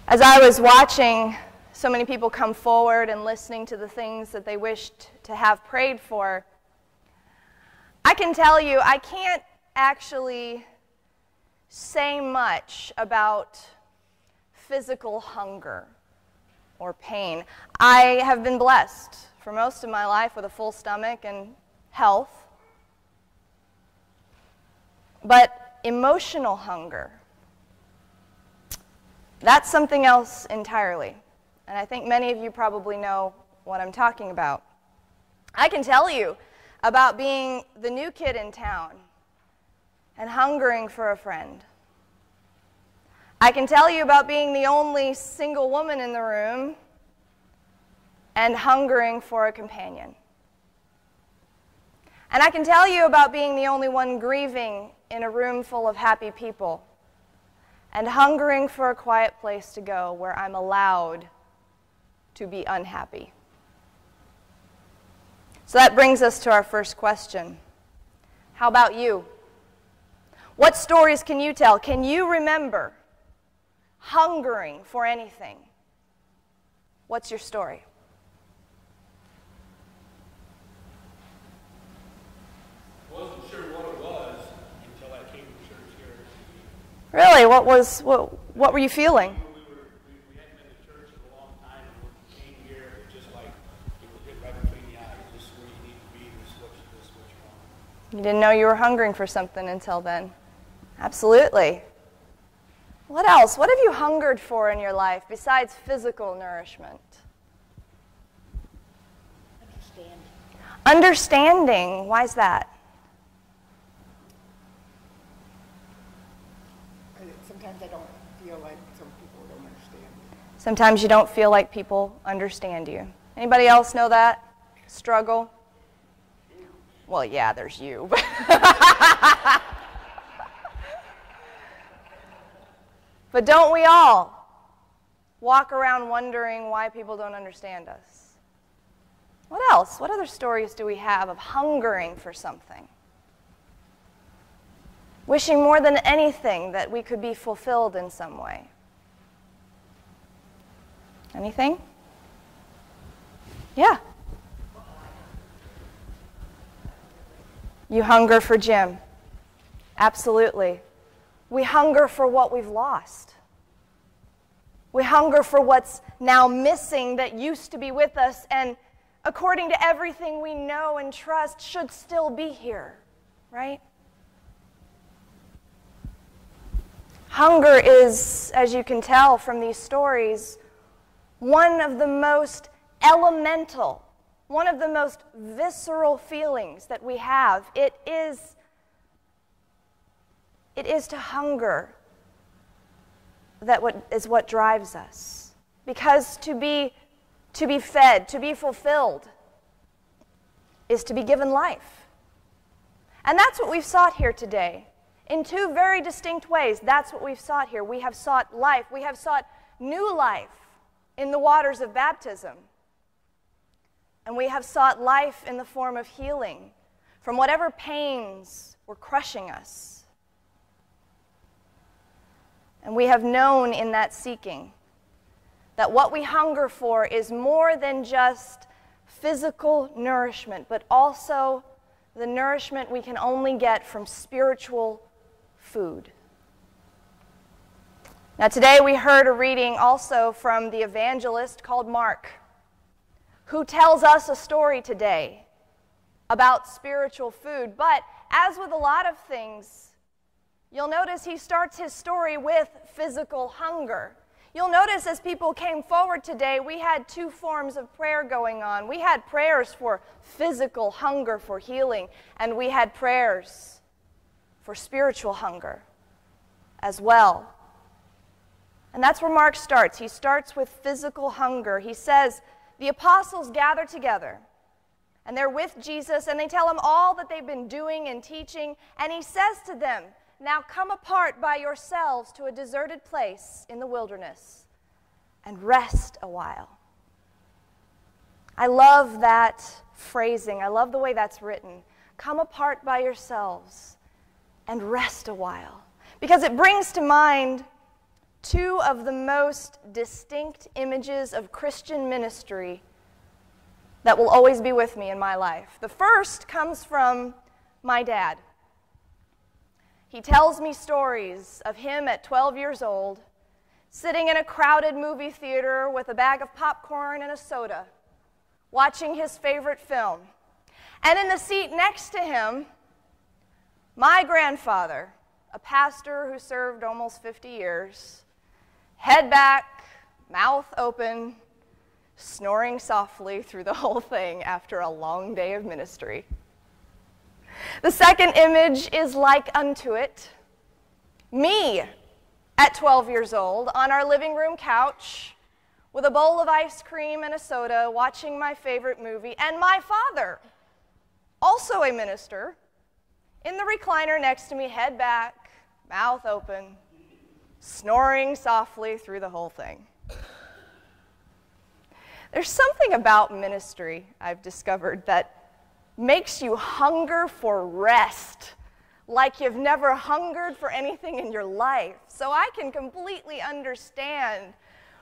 As I was watching so many people come forward and listening to the things that they wished to have prayed for, I can tell you I can't actually say much about physical hunger or pain. I have been blessed for most of my life with a full stomach and health. But emotional hunger, that's something else entirely. And I think many of you probably know what I'm talking about. I can tell you about being the new kid in town and hungering for a friend. I can tell you about being the only single woman in the room and hungering for a companion. And I can tell you about being the only one grieving in a room full of happy people and hungering for a quiet place to go where I'm allowed to be unhappy. So that brings us to our first question. How about you? What stories can you tell? Can you remember hungering for anything? What's your story? I wasn't sure what it was until I came to church here. Really? What were you feeling? We hadn't been to church in a long time, and when we came here, it was just like it was hit right between the eyes. This is where you need to be. This is what you want. You didn't know you were hungering for something until then. Absolutely. What else? What have you hungered for in your life besides physical nourishment? Understanding. Why is that? Sometimes I don't feel like some people don't understand me. Sometimes you don't feel like people understand you. Anybody else know that struggle? Well, yeah, there's you. But don't we all walk around wondering why people don't understand us? What else? What other stories do we have of hungering for something? Wishing more than anything that we could be fulfilled in some way. Anything? Yeah. You hunger for Jim. Absolutely. We hunger for what we've lost. We hunger for what's now missing that used to be with us and, according to everything we know and trust, should still be here, right? Hunger is, as you can tell from these stories, one of the most elemental, one of the most visceral feelings that we have. It is to hunger that is what drives us. Because to be fed, to be fulfilled, is to be given life. And that's what we've sought here today. In two very distinct ways, that's what we've sought here. We have sought life. We have sought new life in the waters of baptism. And we have sought life in the form of healing from whatever pains were crushing us. And we have known in that seeking that what we hunger for is more than just physical nourishment, but also the nourishment we can only get from spiritual food. Now today we heard a reading also from the evangelist called Mark, who tells us a story today about spiritual food. But as with a lot of things, you'll notice he starts his story with physical hunger. You'll notice as people came forward today, we had two forms of prayer going on. We had prayers for physical hunger for healing, and we had prayers for spiritual hunger as well. And that's where Mark starts. He starts with physical hunger. He says, the apostles gather together, and they're with Jesus, and they tell him all that they've been doing and teaching, and he says to them, now come apart by yourselves to a deserted place in the wilderness and rest a while. I love that phrasing. I love the way that's written. Come apart by yourselves and rest a while. Because it brings to mind two of the most distinct images of Christian ministry that will always be with me in my life. The first comes from my dad. He tells me stories of him at 12 years old, sitting in a crowded movie theater with a bag of popcorn and a soda, watching his favorite film. And in the seat next to him, my grandfather, a pastor who served almost 50 years, head back, mouth open, snoring softly through the whole thing after a long day of ministry. The second image is like unto it. Me, at 12 years old, on our living room couch, with a bowl of ice cream and a soda, watching my favorite movie, and my father, also a minister, in the recliner next to me, head back, mouth open, snoring softly through the whole thing. There's something about ministry, I've discovered, that makes you hunger for rest, like you've never hungered for anything in your life. So I can completely understand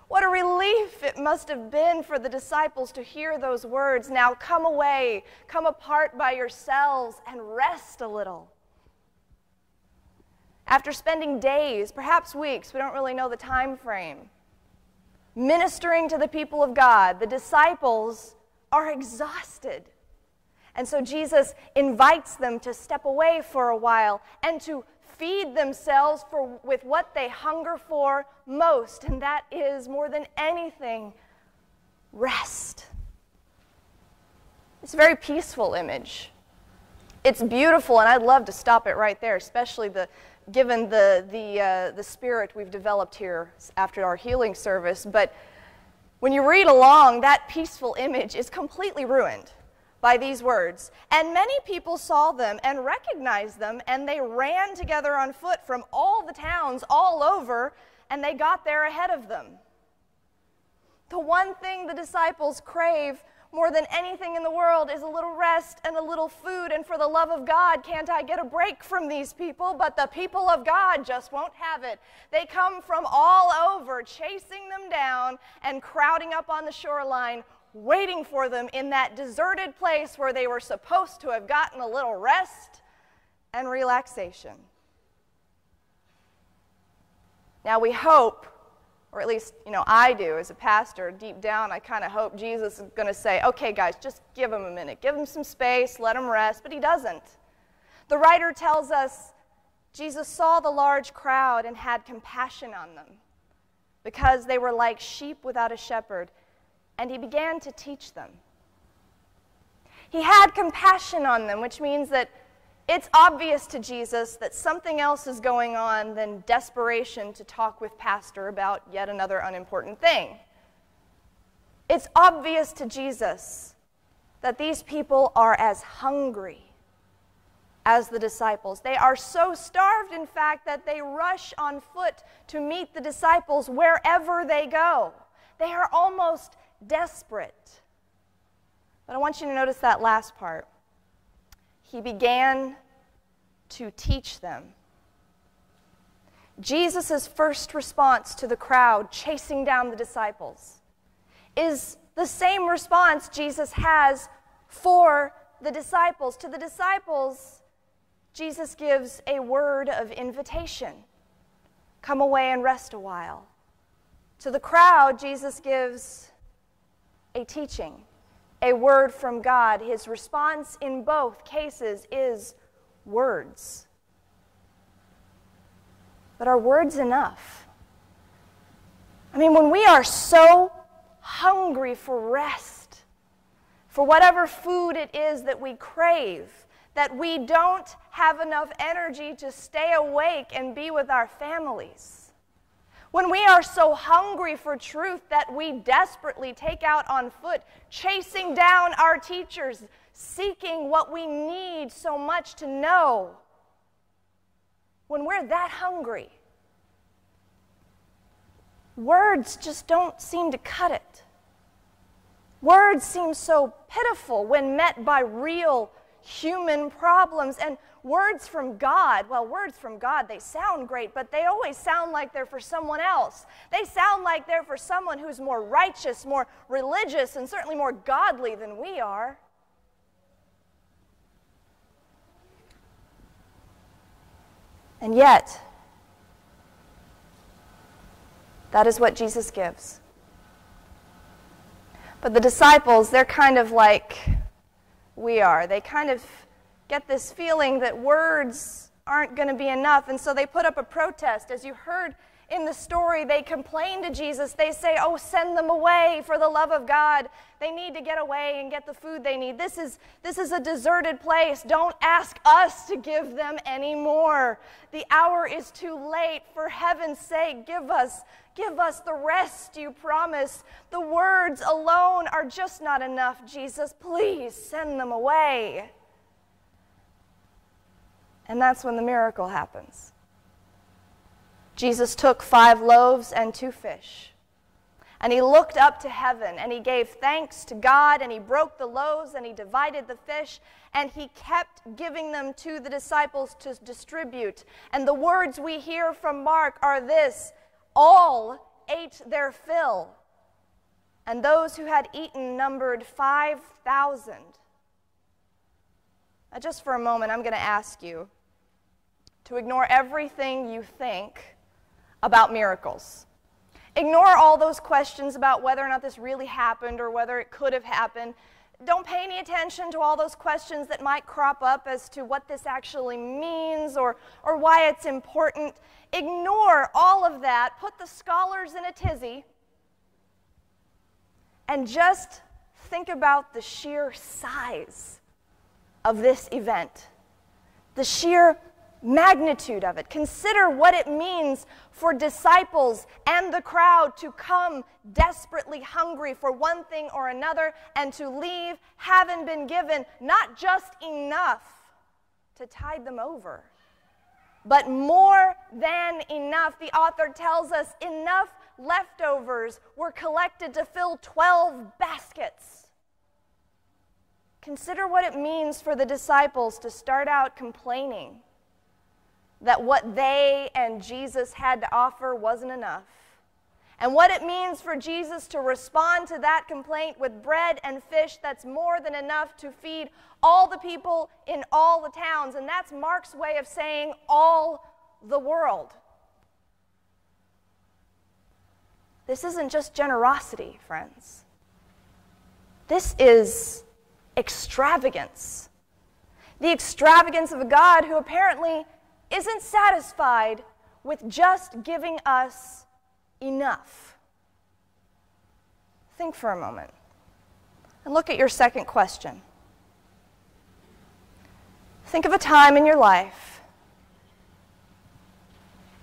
what a relief it must have been for the disciples to hear those words, "Now come away, come apart by yourselves, and rest a little." After spending days, perhaps weeks, we don't really know the time frame, ministering to the people of God, the disciples are exhausted. And so Jesus invites them to step away for a while and to feed themselves with what they hunger for most, and that is, more than anything, rest. It's a very peaceful image. It's beautiful, and I'd love to stop it right there, especially given the spirit we've developed here after our healing service. But when you read along, that peaceful image is completely ruined by these words. "And many people saw them and recognized them, and they ran together on foot from all the towns all over, and they got there ahead of them." The one thing the disciples crave more than anything in the world is a little rest and a little food, and for the love of God, can't I get a break from these people? But the people of God just won't have it. They come from all over, chasing them down and crowding up on the shoreline, waiting for them in that deserted place where they were supposed to have gotten a little rest and relaxation. Now we hope, or at least, I do as a pastor, deep down I kind of hope Jesus is going to say, "Okay guys, just give them a minute, give them some space, let them rest," but he doesn't. The writer tells us Jesus saw the large crowd and had compassion on them because they were like sheep without a shepherd, and he began to teach them. He had compassion on them, which means that it's obvious to Jesus that something else is going on than desperation to talk with Pastor about yet another unimportant thing. It's obvious to Jesus that these people are as hungry as the disciples. They are so starved, in fact, that they rush on foot to meet the disciples wherever they go. They are almost desperate. But I want you to notice that last part. He began to teach them. Jesus' first response to the crowd chasing down the disciples is the same response Jesus has for the disciples. To the disciples, Jesus gives a word of invitation. Come away and rest a while. To the crowd, Jesus gives a teaching, a word from God. His response in both cases is words. But are words enough? I mean, when we are so hungry for rest, for whatever food it is that we crave, that we don't have enough energy to stay awake and be with our families, when we are so hungry for truth that we desperately take out on foot, chasing down our teachers, seeking what we need so much to know, when we're that hungry, words just don't seem to cut it. Words seem so pitiful when met by real human problems. And words from God, well, words from God, they sound great, but they always sound like they're for someone else. They sound like they're for someone who's more righteous, more religious, and certainly more godly than we are. And yet, that is what Jesus gives. But the disciples, they're kind of like we are. They kind of get this feeling that words aren't going to be enough, and so they put up a protest. As you heard in the story, they complain to Jesus. They say, "Oh, send them away for the love of God. They need to get away and get the food they need. This is a deserted place. Don't ask us to give them any more. The hour is too late. For heaven's sake, give us the rest you promise. The words alone are just not enough, Jesus. Please send them away." And that's when the miracle happens. Jesus took 5 loaves and 2 fish, and he looked up to heaven, and he gave thanks to God, and he broke the loaves, and he divided the fish, and he kept giving them to the disciples to distribute. And the words we hear from Mark are this: all ate their fill, and those who had eaten numbered 5,000. Now, just for a moment, I'm going to ask you to ignore everything you think about miracles. Ignore all those questions about whether or not this really happened or whether it could have happened. Don't pay any attention to all those questions that might crop up as to what this actually means or why it's important. Ignore all of that. Put the scholars in a tizzy and just think about the sheer size of this event, the sheer magnitude of it. Consider what it means for disciples and the crowd to come desperately hungry for one thing or another and to leave having been given not just enough to tide them over, but more than enough. The author tells us enough leftovers were collected to fill 12 baskets. Consider what it means for the disciples to start out complaining that what they and Jesus had to offer wasn't enough. And what it means for Jesus to respond to that complaint with bread and fish that's more than enough to feed all the people in all the towns. And that's Mark's way of saying all the world. This isn't just generosity, friends. This is extravagance. The extravagance of a God who apparently isn't satisfied with just giving us enough. Think for a moment and look at your second question. Think of a time in your life.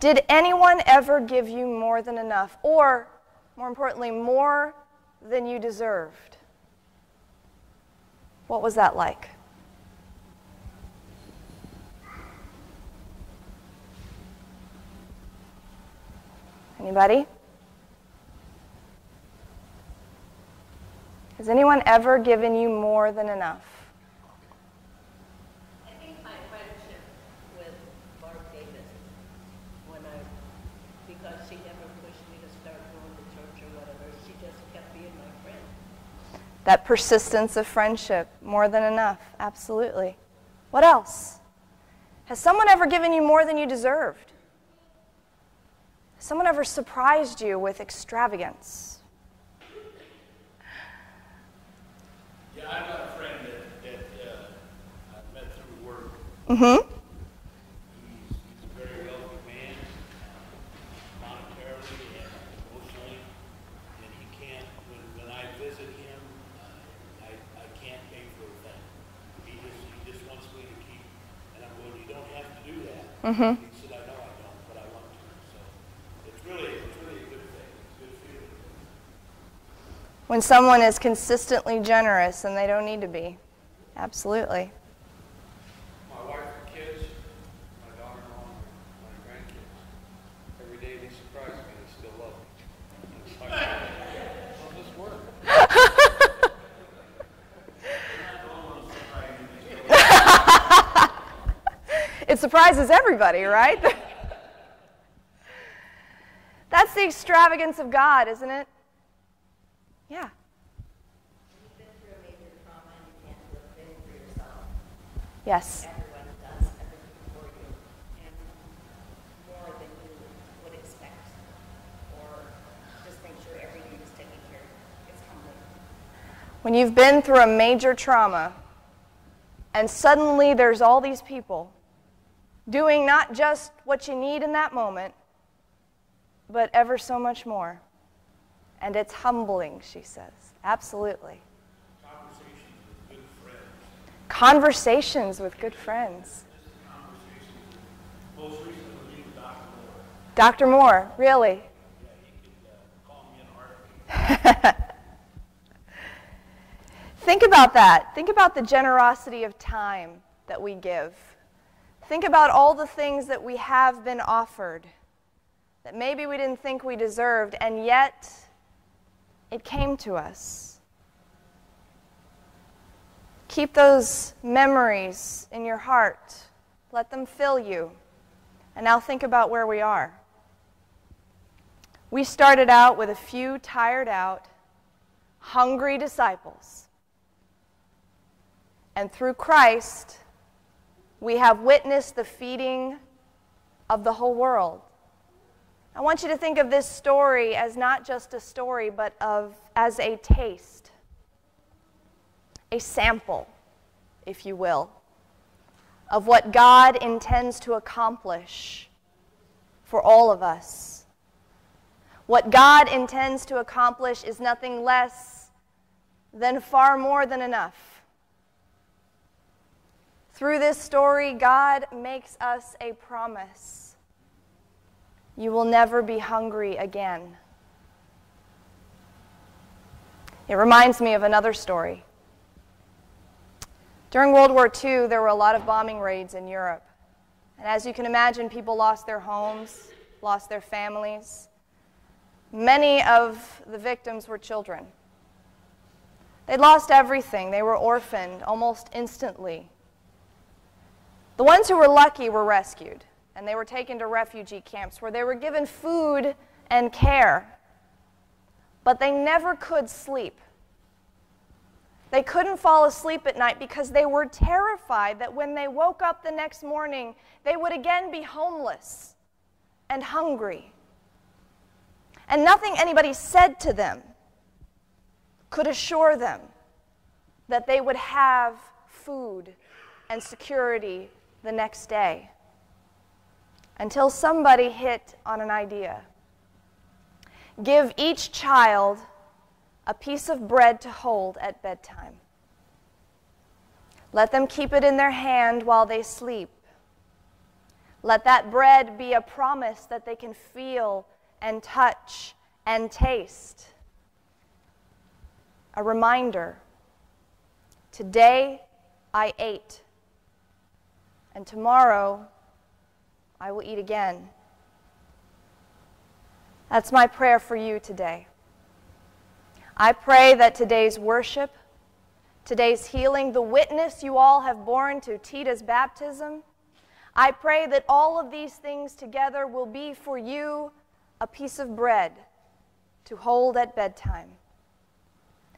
Did anyone ever give you more than enough, or, more importantly, more than you deserved? What was that like? Anybody? Has anyone ever given you more than enough? I think my friendship with Mark Davis, because she never pushed me to start going to church or whatever, she just kept being my friend. That persistence of friendship, more than enough, absolutely. What else? Has someone ever given you more than you deserved? Has someone ever surprised you with extravagance? Yeah, I've got a friend that I met through work. Mm-hmm. He's a very wealthy man, monetarily and emotionally, and he can't, when I visit him, I can't pay for a thing. He just wants me to keep, and I'm going, you don't have to do that. Mm-hmm. He said, I know I don't, but I want to. So it's really a good thing. It's a good feeling. When someone is consistently generous and they don't need to be. Absolutely. My wife and kids, my daughter-in-law, my grandkids, every day they surprise me, they still love me. It's like, well, this work. I'm not the only one surprising me. surprises everybody, right? That's the extravagance of God, isn't it? Yeah. You've been through a major trauma and you can't do a thing for yourself. Yes. Everyone does everything for you, and more than you would expect, or just make sure everything is taken care of. It's humbling. When you've been through a major trauma, and suddenly there's all these people doing not just what you need in that moment, but ever so much more. And it's humbling, she says. Absolutely. Conversations with good friends. Most recently with Dr. Moore. Dr. Moore, really? Yeah, he could call me in a heartbeat. Think about that. Think about the generosity of time that we give. Think about all the things that we have been offered that maybe we didn't think we deserved, and yet it came to us. Keep those memories in your heart. Let them fill you. And now think about where we are. We started out with a few tired out, hungry disciples. And through Christ, we have witnessed the feeding of the whole world. I want you to think of this story as not just a story, but as a taste, a sample, if you will, of what God intends to accomplish for all of us. What God intends to accomplish is nothing less than far more than enough. Through this story, God makes us a promise. You will never be hungry again. It reminds me of another story. During World War II, there were a lot of bombing raids in Europe. And as you can imagine, people lost their homes, lost their families. Many of the victims were children. They'd lost everything. They were orphaned almost instantly. The ones who were lucky were rescued, and they were taken to refugee camps where they were given food and care. But they never could sleep. They couldn't fall asleep at night because they were terrified that when they woke up the next morning, they would again be homeless and hungry. And nothing anybody said to them could assure them that they would have food and security the next day. Until somebody hit on an idea. Give each child a piece of bread to hold at bedtime. Let them keep it in their hand while they sleep. Let that bread be a promise that they can feel and touch and taste. A reminder, today I ate, and tomorrow I will eat again. That's my prayer for you today. I pray that today's worship, today's healing, the witness you all have borne to Tita's baptism, I pray that all of these things together will be for you a piece of bread to hold at bedtime.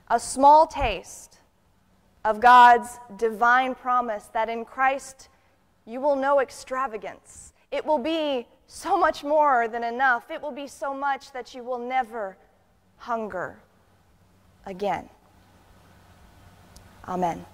A small taste of God's divine promise that in Christ you will know extravagance. It will be so much more than enough. It will be so much that you will never hunger again. Amen.